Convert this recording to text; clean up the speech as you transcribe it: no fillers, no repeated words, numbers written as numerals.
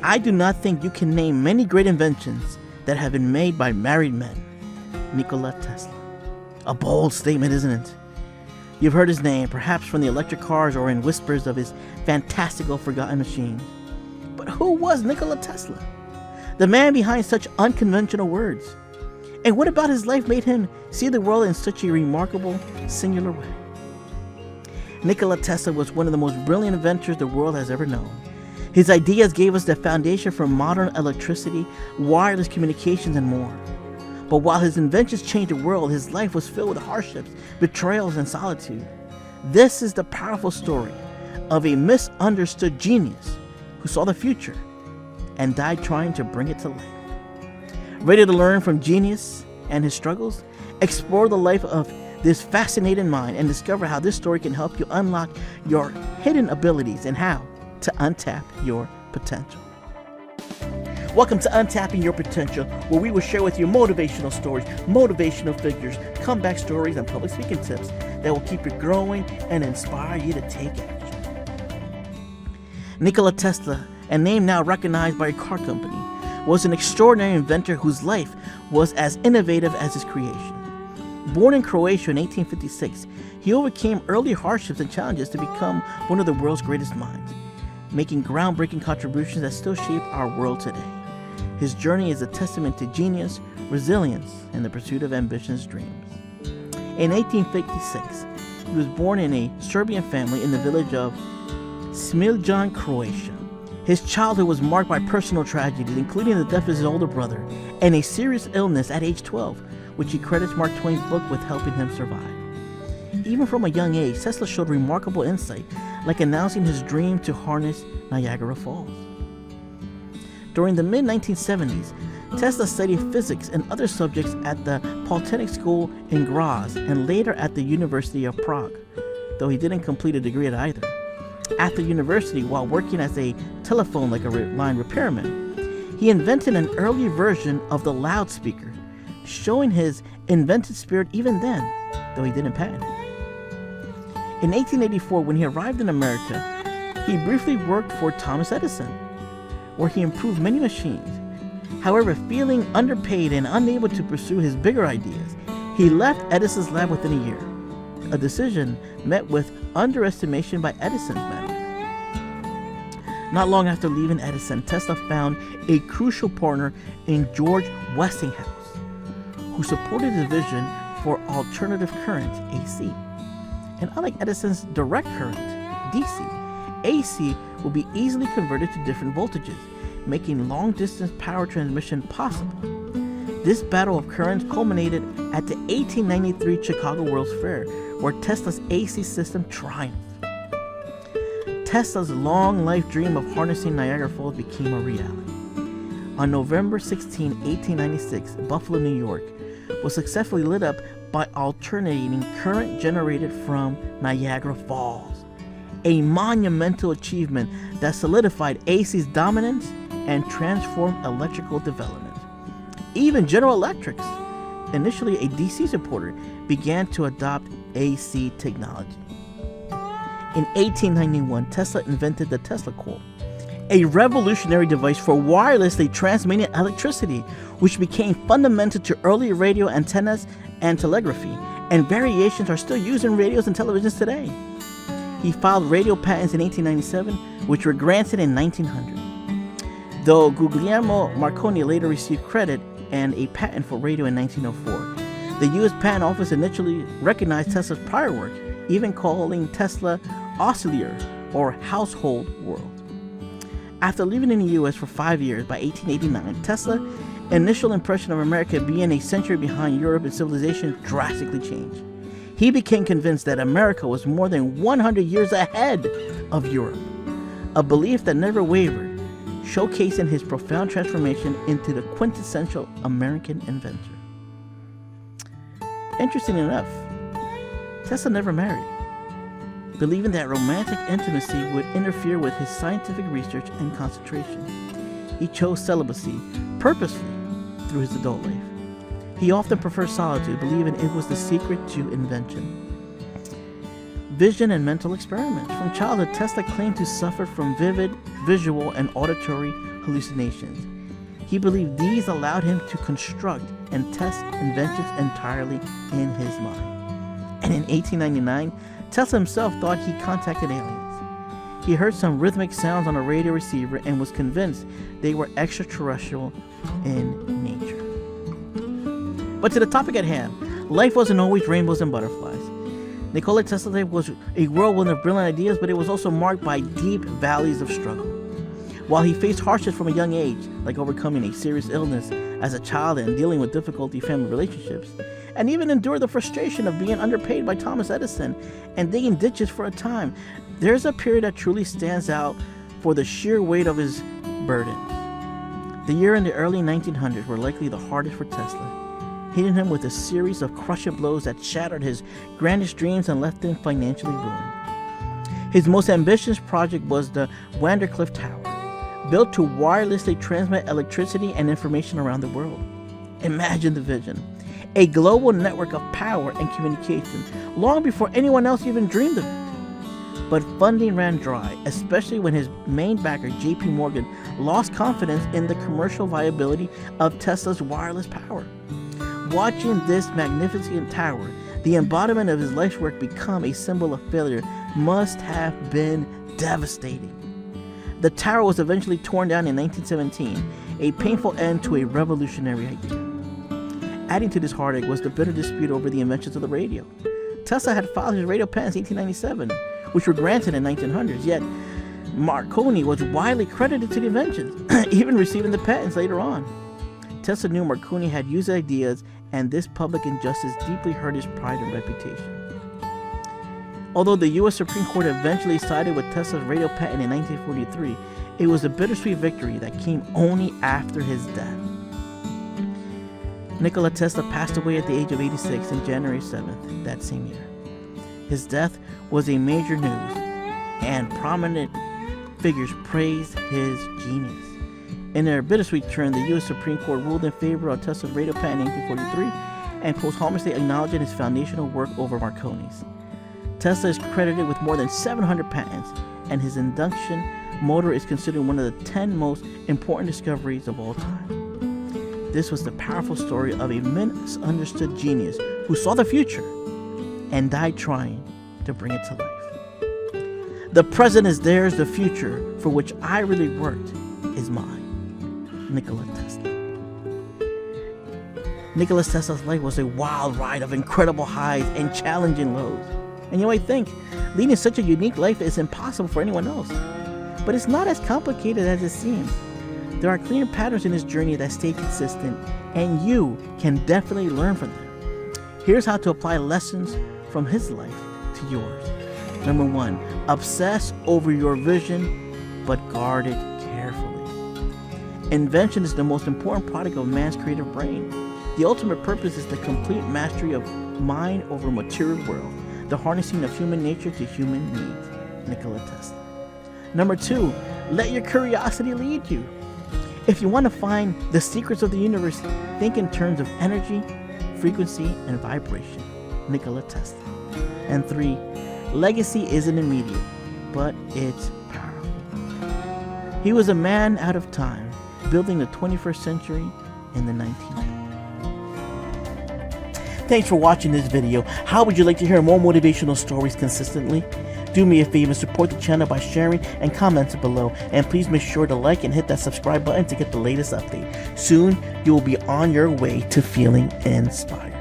I do not think you can name many great inventions that have been made by married men. Nikola Tesla. A bold statement, isn't it? You've heard his name, perhaps from the electric cars or in whispers of his fantastical forgotten machines. But who was Nikola Tesla? The man behind such unconventional words. And what about his life made him see the world in such a remarkable, singular way? Nikola Tesla was one of the most brilliant inventors the world has ever known. His ideas gave us the foundation for modern electricity, wireless communications, and more. But while his inventions changed the world, his life was filled with hardships, betrayals, and solitude. This is the powerful story of a misunderstood genius who saw the future and died trying to bring it to life. Ready to learn from genius and his struggles? Explore the life of this fascinating mind and discover how this story can help you unlock your hidden abilities and how to untap your potential. Welcome to Untapping Your Potential, where we will share with you motivational stories, motivational figures, comeback stories, and public speaking tips that will keep you growing and inspire you to take action. Nikola Tesla, a name now recognized by a car company, was an extraordinary inventor whose life was as innovative as his creation. Born in Croatia in 1856, he overcame early hardships and challenges to become one of the world's greatest minds, making groundbreaking contributions that still shape our world today. His journey is a testament to genius, resilience, and the pursuit of ambitious dreams. In 1856, he was born in a Serbian family in the village of Smiljan, Croatia. His childhood was marked by personal tragedies, including the death of his older brother and a serious illness at age 12, which he credits Mark Twain's book with helping him survive. Even from a young age, Tesla showed remarkable insight, like announcing his dream to harness Niagara Falls. During the mid-1970s, Tesla studied physics and other subjects at the Polytechnic School in Graz and later at the University of Prague, though he didn't complete a degree at either. After university, while working as a telephone line repairman, he invented an early version of the loudspeaker, showing his inventive spirit even then, though he didn't patent it. In 1884, when he arrived in America, he briefly worked for Thomas Edison, where he improved many machines. However, feeling underpaid and unable to pursue his bigger ideas, he left Edison's lab within a year, a decision met with underestimation by Edison's management. Not long after leaving Edison, Tesla found a crucial partner in George Westinghouse, who supported his vision for alternative current, AC. And unlike Edison's direct current, DC, AC will be easily converted to different voltages, making long-distance power transmission possible. This battle of currents culminated at the 1893 Chicago World's Fair, where Tesla's AC system triumphed. Tesla's long life dream of harnessing Niagara Falls became a reality. On November 16, 1896, Buffalo, New York, was successfully lit up by alternating current generated from Niagara Falls, a monumental achievement that solidified AC's dominance and transformed electrical development. Even General Electric, initially a DC supporter, began to adopt AC technology. In 1891, Tesla invented the Tesla coil, a revolutionary device for wirelessly transmitting electricity, which became fundamental to early radio antennas and telegraphy, and variations are still used in radios and televisions today. He filed radio patents in 1897, which were granted in 1900. Though Guglielmo Marconi later received credit and a patent for radio in 1904, the U.S. Patent Office initially recognized Tesla's prior work, even calling Tesla Oscillier or Household World. After living in the U.S. for 5 years, by 1889, Tesla's initial impression of America being a century behind Europe in civilization drastically changed. He became convinced that America was more than 100 years ahead of Europe, a belief that never wavered, showcasing his profound transformation into the quintessential American inventor. Interesting enough, Tesla never married, believing that romantic intimacy would interfere with his scientific research and concentration. He chose celibacy purposefully through his adult life. He often preferred solitude, believing it was the secret to invention. Vision and mental experiments. From childhood, Tesla claimed to suffer from vivid visual and auditory hallucinations. He believed these allowed him to construct and test inventions entirely in his mind. And in 1899, Tesla himself thought he contacted aliens. He heard some rhythmic sounds on a radio receiver and was convinced they were extraterrestrial in nature. But to the topic at hand, life wasn't always rainbows and butterflies. Nikola Tesla's life was a whirlwind of brilliant ideas, but it was also marked by deep valleys of struggle. While he faced hardships from a young age, like overcoming a serious illness as a child and dealing with difficulty family relationships, and even endured the frustration of being underpaid by Thomas Edison and digging ditches for a time, there's a period that truly stands out for the sheer weight of his burdens. The year in the early 1900s were likely the hardest for Tesla, hitting him with a series of crushing blows that shattered his grandest dreams and left him financially ruined. His most ambitious project was the Vandercliff Tower, built to wirelessly transmit electricity and information around the world. Imagine the vision. A global network of power and communication long before anyone else even dreamed of it. But funding ran dry, especially when his main backer, J.P. Morgan, lost confidence in the commercial viability of Tesla's wireless power. Watching this magnificent tower, the embodiment of his life's work, become a symbol of failure must have been devastating. The tower was eventually torn down in 1917, a painful end to a revolutionary idea. Adding to this heartache was the bitter dispute over the inventions of the radio. Tesla had filed his radio patents in 1897, which were granted in 1900s, yet Marconi was widely credited to the inventions, even receiving the patents later on. Tesla knew Marconi had used ideas, and this public injustice deeply hurt his pride and reputation. Although the U.S. Supreme Court eventually sided with Tesla's radio patent in 1943, it was a bittersweet victory that came only after his death. Nikola Tesla passed away at the age of 86 on January 7th that same year. His death was a major news, and prominent figures praised his genius. In their bittersweet turn, the U.S. Supreme Court ruled in favor of Tesla's radio patent in 1943 and posthumously acknowledged his foundational work over Marconi's. Tesla is credited with more than 700 patents, and his induction motor is considered one of the 10 most important discoveries of all time. This was the powerful story of a misunderstood genius who saw the future and died trying to bring it to life. The present is theirs, the future for which I really worked is mine. Nikola Tesla. Nikola Tesla's life was a wild ride of incredible highs and challenging lows. And you might think, leading such a unique life is impossible for anyone else. But it's not as complicated as it seems. There are clear patterns in his journey that stay consistent, and you can definitely learn from them. Here's how to apply lessons from his life to yours. Number 1, obsess over your vision, but guard it carefully. Invention is the most important product of man's creative brain. The ultimate purpose is the complete mastery of mind over material world, the harnessing of human nature to human needs. Nikola Tesla. Number 2, let your curiosity lead you. If you want to find the secrets of the universe, think in terms of energy, frequency, and vibration. Nikola Tesla. And 3, legacy isn't immediate, but it's powerful. He was a man out of time, building the 21st century in the 1990s. Thanks for watching this video. How would you like to hear more motivational stories consistently? Do me a favor, support the channel by sharing and commenting below. And please make sure to like and hit that subscribe button to get the latest update. Soon, you will be on your way to feeling inspired.